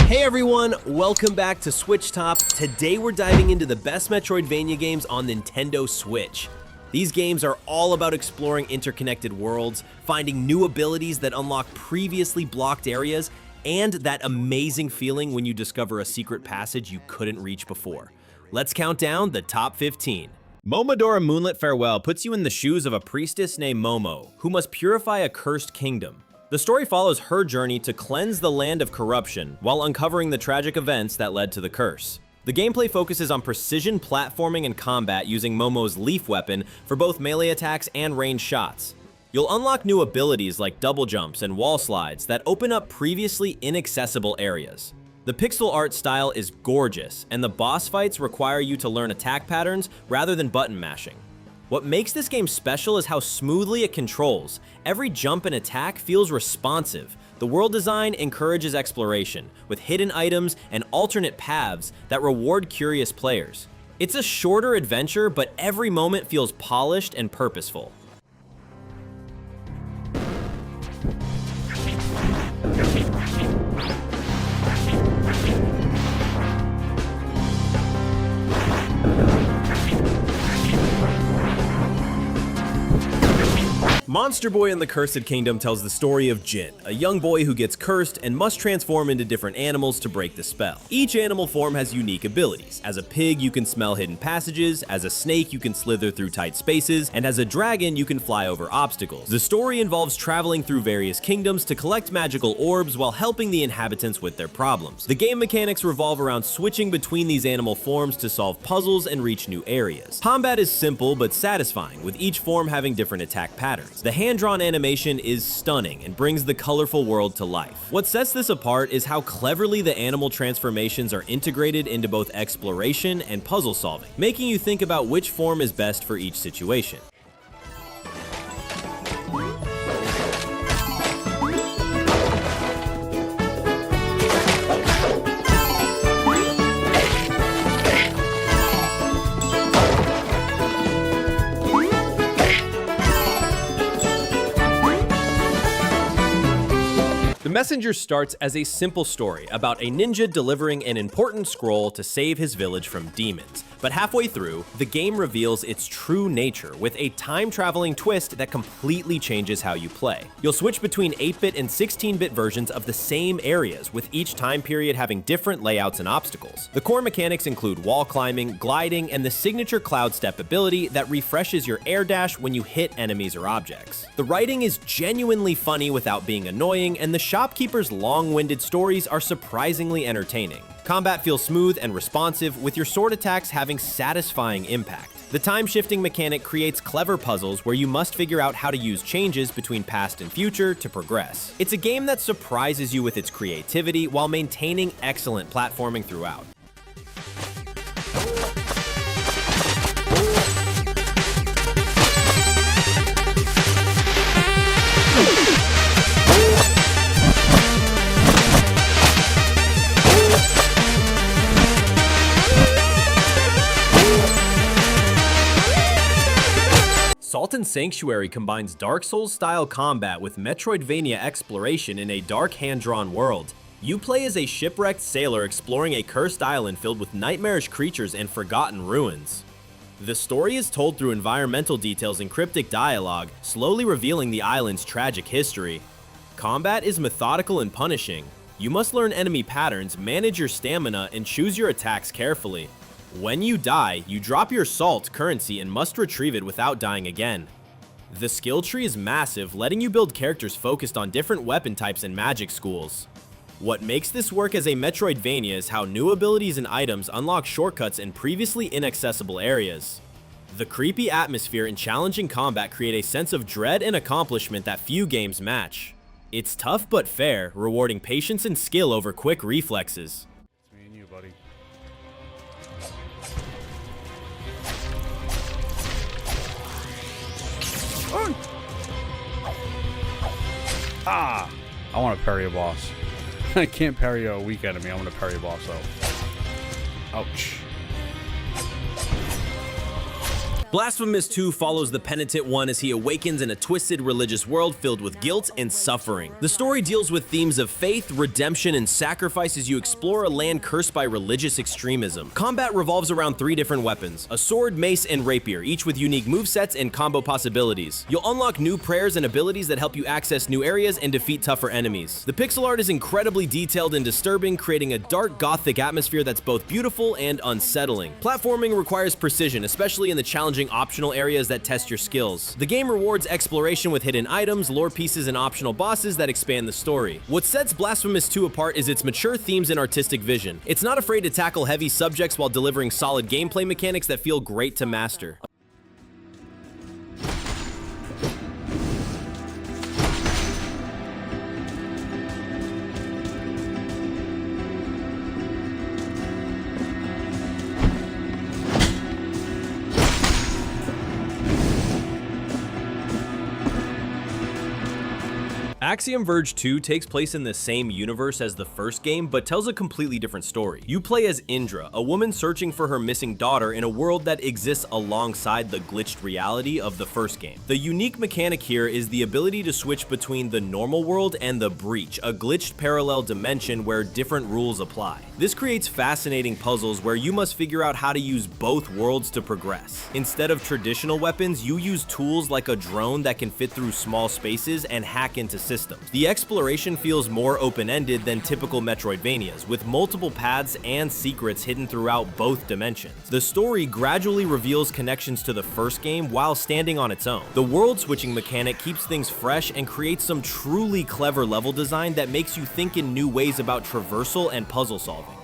Hey everyone, welcome back to Switch Top. Today we're diving into the best Metroidvania games on Nintendo Switch. These games are all about exploring interconnected worlds, finding new abilities that unlock previously blocked areas, and that amazing feeling when you discover a secret passage you couldn't reach before. Let's count down the top 15. Momodora Moonlit Farewell puts you in the shoes of a priestess named Momo, who must purify a cursed kingdom. The story follows her journey to cleanse the land of corruption while uncovering the tragic events that led to the curse. The gameplay focuses on precision platforming and combat using Momo's leaf weapon for both melee attacks and ranged shots. You'll unlock new abilities like double jumps and wall slides that open up previously inaccessible areas. The pixel art style is gorgeous, and the boss fights require you to learn attack patterns rather than button mashing. What makes this game special is how smoothly it controls. Every jump and attack feels responsive. The world design encourages exploration, with hidden items and alternate paths that reward curious players. It's a shorter adventure, but every moment feels polished and purposeful. Monster Boy and the Cursed Kingdom tells the story of Jin, a young boy who gets cursed and must transform into different animals to break the spell. Each animal form has unique abilities. As a pig, you can smell hidden passages, as a snake, you can slither through tight spaces, and as a dragon, you can fly over obstacles. The story involves traveling through various kingdoms to collect magical orbs while helping the inhabitants with their problems. The game mechanics revolve around switching between these animal forms to solve puzzles and reach new areas. Combat is simple but satisfying, with each form having different attack patterns. The hand-drawn animation is stunning and brings the colorful world to life. What sets this apart is how cleverly the animal transformations are integrated into both exploration and puzzle solving, making you think about which form is best for each situation. The Messenger starts as a simple story about a ninja delivering an important scroll to save his village from demons. But halfway through, the game reveals its true nature with a time-traveling twist that completely changes how you play. You'll switch between 8-bit and 16-bit versions of the same areas, with each time period having different layouts and obstacles. The core mechanics include wall climbing, gliding, and the signature cloud step ability that refreshes your air dash when you hit enemies or objects. The writing is genuinely funny without being annoying, and the shopkeeper's long-winded stories are surprisingly entertaining. Combat feels smooth and responsive, with your sword attacks having satisfying impact. The time-shifting mechanic creates clever puzzles where you must figure out how to use changes between past and future to progress. It's a game that surprises you with its creativity while maintaining excellent platforming throughout. Sultan Sanctuary combines Dark Souls-style combat with Metroidvania exploration in a dark hand-drawn world. You play as a shipwrecked sailor exploring a cursed island filled with nightmarish creatures and forgotten ruins. The story is told through environmental details and cryptic dialogue, slowly revealing the island's tragic history. Combat is methodical and punishing. You must learn enemy patterns, manage your stamina, and choose your attacks carefully. When you die, you drop your salt currency and must retrieve it without dying again. The skill tree is massive, letting you build characters focused on different weapon types and magic schools. What makes this work as a Metroidvania is how new abilities and items unlock shortcuts in previously inaccessible areas. The creepy atmosphere and challenging combat create a sense of dread and accomplishment that few games match. It's tough but fair, rewarding patience and skill over quick reflexes. It's me and you, buddy. Ah! I want to parry a boss. I can't parry a weak enemy. I want to parry a boss though. Ouch. Blasphemous 2 follows the penitent one as he awakens in a twisted religious world filled with guilt and suffering. The story deals with themes of faith, redemption, and sacrifice as you explore a land cursed by religious extremism. Combat revolves around 3 different weapons: a sword, mace, and rapier, each with unique movesets and combo possibilities. You'll unlock new prayers and abilities that help you access new areas and defeat tougher enemies. The pixel art is incredibly detailed and disturbing, creating a dark gothic atmosphere that's both beautiful and unsettling. Platforming requires precision, especially in the challenging optional areas that test your skills. The game rewards exploration with hidden items, lore pieces, and optional bosses that expand the story. What sets Blasphemous 2 apart is its mature themes and artistic vision. It's not afraid to tackle heavy subjects while delivering solid gameplay mechanics that feel great to master. Axiom Verge 2 takes place in the same universe as the first game, but tells a completely different story. You play as Indra, a woman searching for her missing daughter in a world that exists alongside the glitched reality of the first game. The unique mechanic here is the ability to switch between the normal world and the Breach, a glitched parallel dimension where different rules apply. This creates fascinating puzzles where you must figure out how to use both worlds to progress. Instead of traditional weapons, you use tools like a drone that can fit through small spaces and hack into systems. The exploration feels more open-ended than typical Metroidvanias, with multiple paths and secrets hidden throughout both dimensions. The story gradually reveals connections to the first game while standing on its own. The world-switching mechanic keeps things fresh and creates some truly clever level design that makes you think in new ways about traversal and puzzle solving.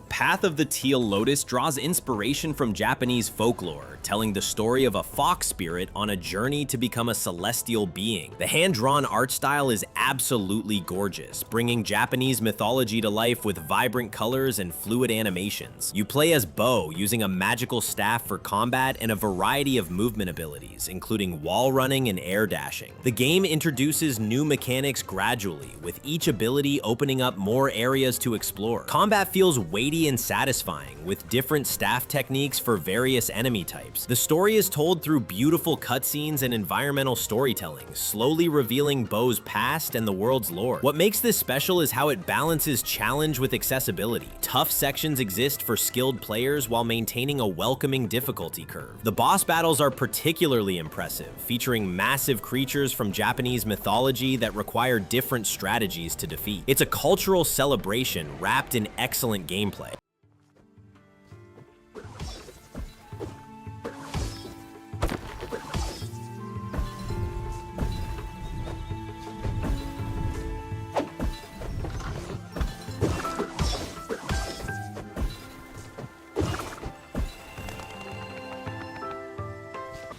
Path of the Teal Lotus draws inspiration from Japanese folklore, telling the story of a fox spirit on a journey to become a celestial being. The hand-drawn art style is absolutely gorgeous, bringing Japanese mythology to life with vibrant colors and fluid animations. You play as Bo, using a magical staff for combat and a variety of movement abilities, including wall running and air dashing. The game introduces new mechanics gradually, with each ability opening up more areas to explore. Combat feels weighty and satisfying, with different staff techniques for various enemy types. The story is told through beautiful cutscenes and environmental storytelling, slowly revealing Bo's past and the world's lore. What makes this special is how it balances challenge with accessibility. Tough sections exist for skilled players while maintaining a welcoming difficulty curve. The boss battles are particularly impressive, featuring massive creatures from Japanese mythology that require different strategies to defeat. It's a cultural celebration wrapped in excellent gameplay.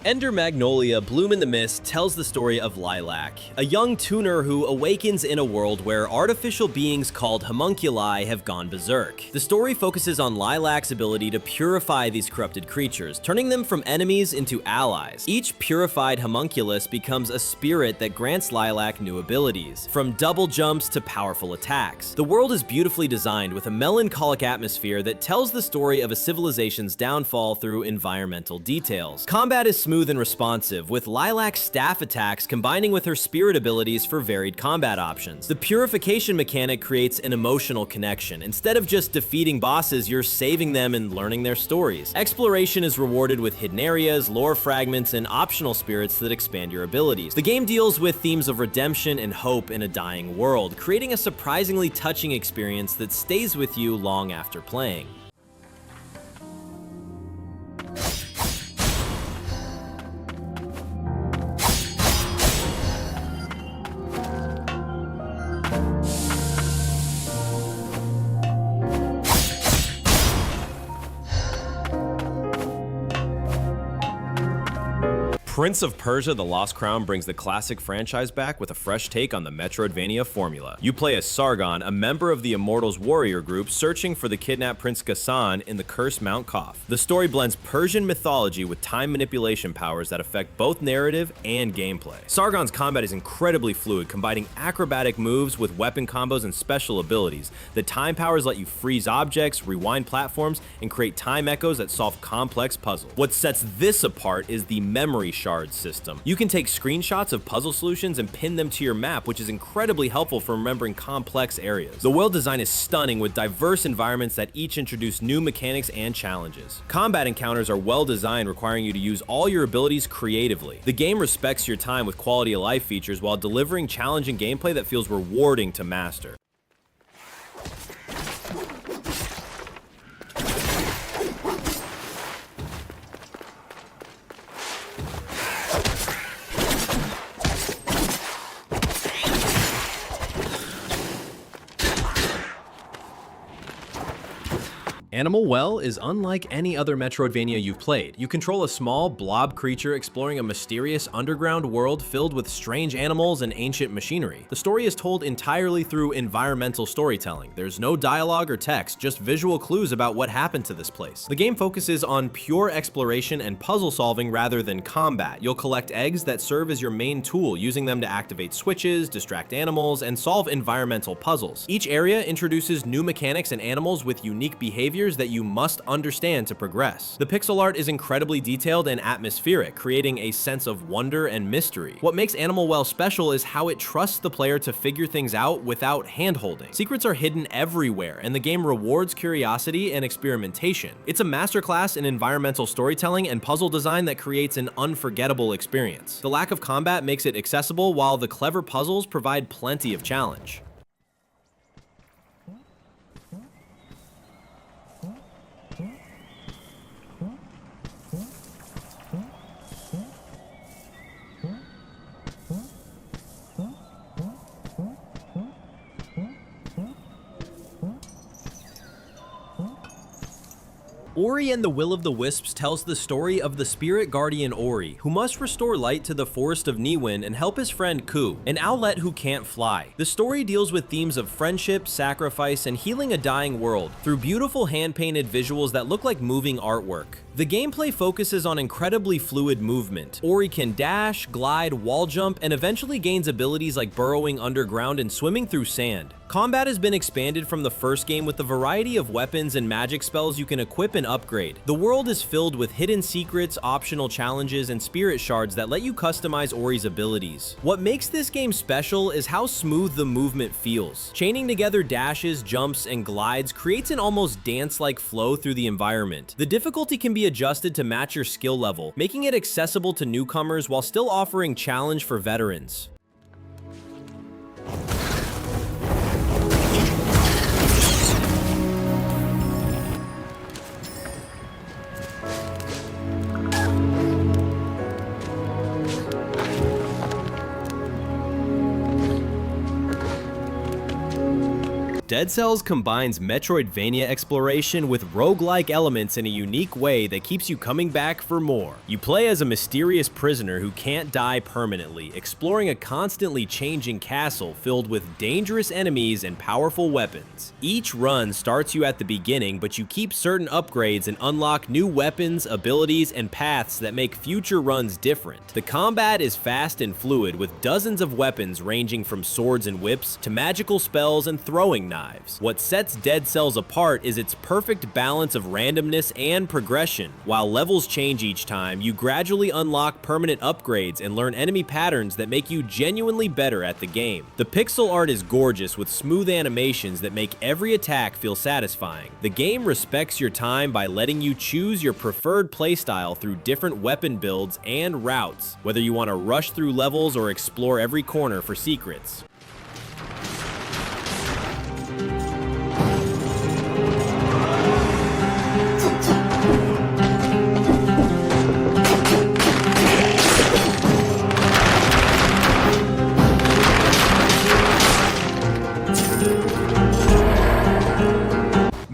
Ender Magnolia, Bloom in the Mist tells the story of Lilac, a young tuner who awakens in a world where artificial beings called homunculi have gone berserk. The story focuses on Lilac's ability to purify these corrupted creatures, turning them from enemies into allies. Each purified homunculus becomes a spirit that grants Lilac new abilities, from double jumps to powerful attacks. The world is beautifully designed with a melancholic atmosphere that tells the story of a civilization's downfall through environmental details. Combat is smooth and responsive, with Lilac's staff attacks combining with her spirit abilities for varied combat options. The purification mechanic creates an emotional connection. Instead of just defeating bosses, you're saving them and learning their stories. Exploration is rewarded with hidden areas, lore fragments, and optional spirits that expand your abilities. The game deals with themes of redemption and hope in a dying world, creating a surprisingly touching experience that stays with you long after playing. Prince of Persia: The Lost Crown brings the classic franchise back with a fresh take on the Metroidvania formula. You play as Sargon, a member of the Immortals warrior group searching for the kidnapped Prince Ghassan in the cursed Mount Koth. The story blends Persian mythology with time manipulation powers that affect both narrative and gameplay. Sargon's combat is incredibly fluid, combining acrobatic moves with weapon combos and special abilities. The time powers let you freeze objects, rewind platforms, and create time echoes that solve complex puzzles. What sets this apart is the memory shard system. You can take screenshots of puzzle solutions and pin them to your map, which is incredibly helpful for remembering complex areas. The world design is stunning with diverse environments that each introduce new mechanics and challenges. Combat encounters are well designed, requiring you to use all your abilities creatively. The game respects your time with quality of life features while delivering challenging gameplay that feels rewarding to master. Animal Well is unlike any other Metroidvania you've played. You control a small, blob creature exploring a mysterious underground world filled with strange animals and ancient machinery. The story is told entirely through environmental storytelling. There's no dialogue or text, just visual clues about what happened to this place. The game focuses on pure exploration and puzzle solving rather than combat. You'll collect eggs that serve as your main tool, using them to activate switches, distract animals, and solve environmental puzzles. Each area introduces new mechanics and animals with unique behaviors that you must understand to progress. The pixel art is incredibly detailed and atmospheric, creating a sense of wonder and mystery. What makes Animal Well special is how it trusts the player to figure things out without hand-holding. Secrets are hidden everywhere, and the game rewards curiosity and experimentation. It's a masterclass in environmental storytelling and puzzle design that creates an unforgettable experience. The lack of combat makes it accessible, while the clever puzzles provide plenty of challenge. Ori and the Will of the Wisps tells the story of the spirit guardian Ori, who must restore light to the forest of Niwen and help his friend Ku, an owlet who can't fly. The story deals with themes of friendship, sacrifice, and healing a dying world through beautiful hand-painted visuals that look like moving artwork. The gameplay focuses on incredibly fluid movement. Ori can dash, glide, wall jump, and eventually gains abilities like burrowing underground and swimming through sand. Combat has been expanded from the first game with the variety of weapons and magic spells you can equip and upgrade. The world is filled with hidden secrets, optional challenges, and spirit shards that let you customize Ori's abilities. What makes this game special is how smooth the movement feels. Chaining together dashes, jumps, and glides creates an almost dance-like flow through the environment. The difficulty can be adjusted to match your skill level, making it accessible to newcomers while still offering challenge for veterans. Dead Cells combines Metroidvania exploration with roguelike elements in a unique way that keeps you coming back for more. You play as a mysterious prisoner who can't die permanently, exploring a constantly changing castle filled with dangerous enemies and powerful weapons. Each run starts you at the beginning, but you keep certain upgrades and unlock new weapons, abilities, and paths that make future runs different. The combat is fast and fluid, with dozens of weapons ranging from swords and whips to magical spells and throwing knives. What sets Dead Cells apart is its perfect balance of randomness and progression. While levels change each time, you gradually unlock permanent upgrades and learn enemy patterns that make you genuinely better at the game. The pixel art is gorgeous with smooth animations that make every attack feel satisfying. The game respects your time by letting you choose your preferred playstyle through different weapon builds and routes, whether you want to rush through levels or explore every corner for secrets.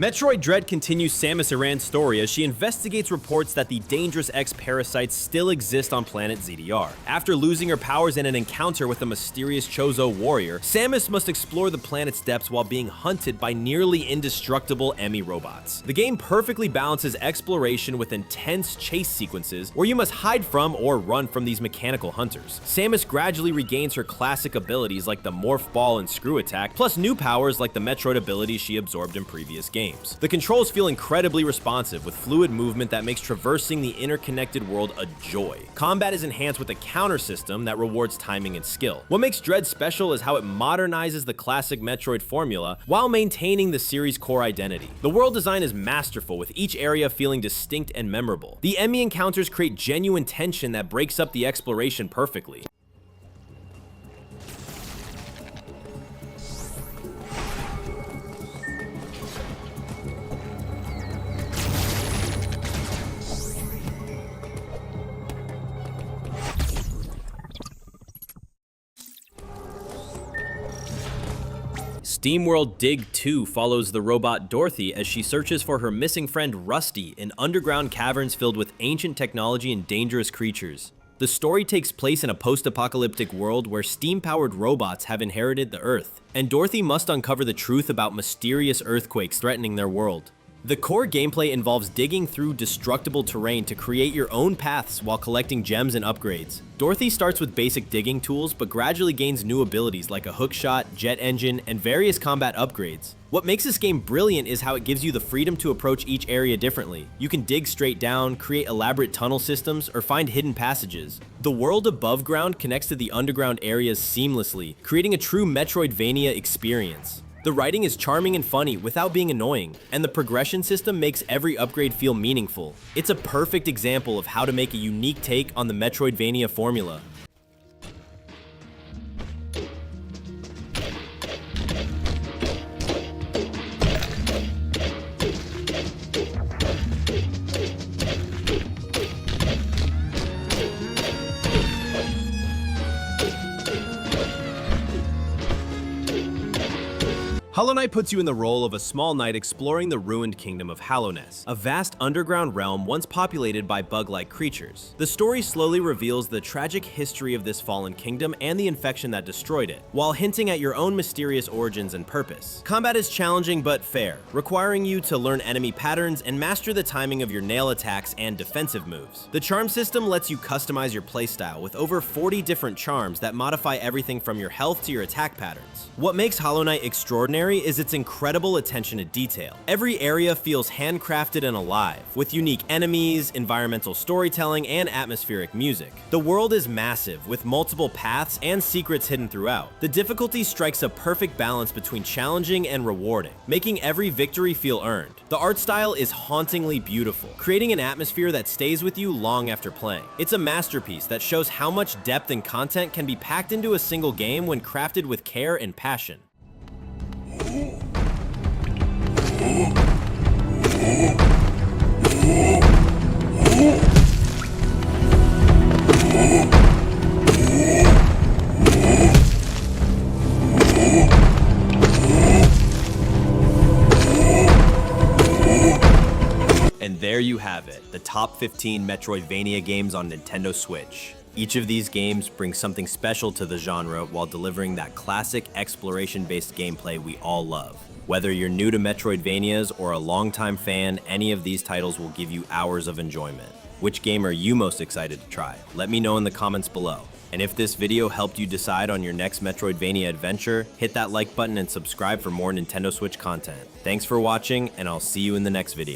Metroid Dread continues Samus Aran's story as she investigates reports that the dangerous X-parasites still exist on planet ZDR. After losing her powers in an encounter with a mysterious Chozo warrior, Samus must explore the planet's depths while being hunted by nearly indestructible Emmy robots. The game perfectly balances exploration with intense chase sequences where you must hide from or run from these mechanical hunters. Samus gradually regains her classic abilities like the Morph Ball and Screw Attack, plus new powers like the Metroid abilities she absorbed in previous games. The controls feel incredibly responsive with fluid movement that makes traversing the interconnected world a joy. Combat is enhanced with a counter system that rewards timing and skill. What makes Dread special is how it modernizes the classic Metroid formula while maintaining the series' core identity. The world design is masterful, with each area feeling distinct and memorable. The Emmy encounters create genuine tension that breaks up the exploration perfectly. SteamWorld Dig 2 follows the robot Dorothy as she searches for her missing friend Rusty in underground caverns filled with ancient technology and dangerous creatures. The story takes place in a post-apocalyptic world where steam-powered robots have inherited the Earth, and Dorothy must uncover the truth about mysterious earthquakes threatening their world. The core gameplay involves digging through destructible terrain to create your own paths while collecting gems and upgrades. Dorothy starts with basic digging tools, but gradually gains new abilities like a hookshot, jet engine, and various combat upgrades. What makes this game brilliant is how it gives you the freedom to approach each area differently. You can dig straight down, create elaborate tunnel systems, or find hidden passages. The world above ground connects to the underground areas seamlessly, creating a true Metroidvania experience. The writing is charming and funny without being annoying, and the progression system makes every upgrade feel meaningful. It's a perfect example of how to make a unique take on the Metroidvania formula. Hollow Knight puts you in the role of a small knight exploring the ruined kingdom of Hallownest, a vast underground realm once populated by bug-like creatures. The story slowly reveals the tragic history of this fallen kingdom and the infection that destroyed it, while hinting at your own mysterious origins and purpose. Combat is challenging but fair, requiring you to learn enemy patterns and master the timing of your nail attacks and defensive moves. The charm system lets you customize your playstyle with over 40 different charms that modify everything from your health to your attack patterns. What makes Hollow Knight extraordinary is its incredible attention to detail. Every area feels handcrafted and alive, with unique enemies, environmental storytelling, and atmospheric music. The world is massive, with multiple paths and secrets hidden throughout. The difficulty strikes a perfect balance between challenging and rewarding, making every victory feel earned. The art style is hauntingly beautiful, creating an atmosphere that stays with you long after playing. It's a masterpiece that shows how much depth and content can be packed into a single game when crafted with care and passion. And there you have it, the top 15 Metroidvania games on Nintendo Switch. Each of these games brings something special to the genre while delivering that classic exploration-based gameplay we all love. Whether you're new to Metroidvanias or a longtime fan, any of these titles will give you hours of enjoyment. Which game are you most excited to try? Let me know in the comments below. And if this video helped you decide on your next Metroidvania adventure, hit that like button and subscribe for more Nintendo Switch content. Thanks for watching, and I'll see you in the next video.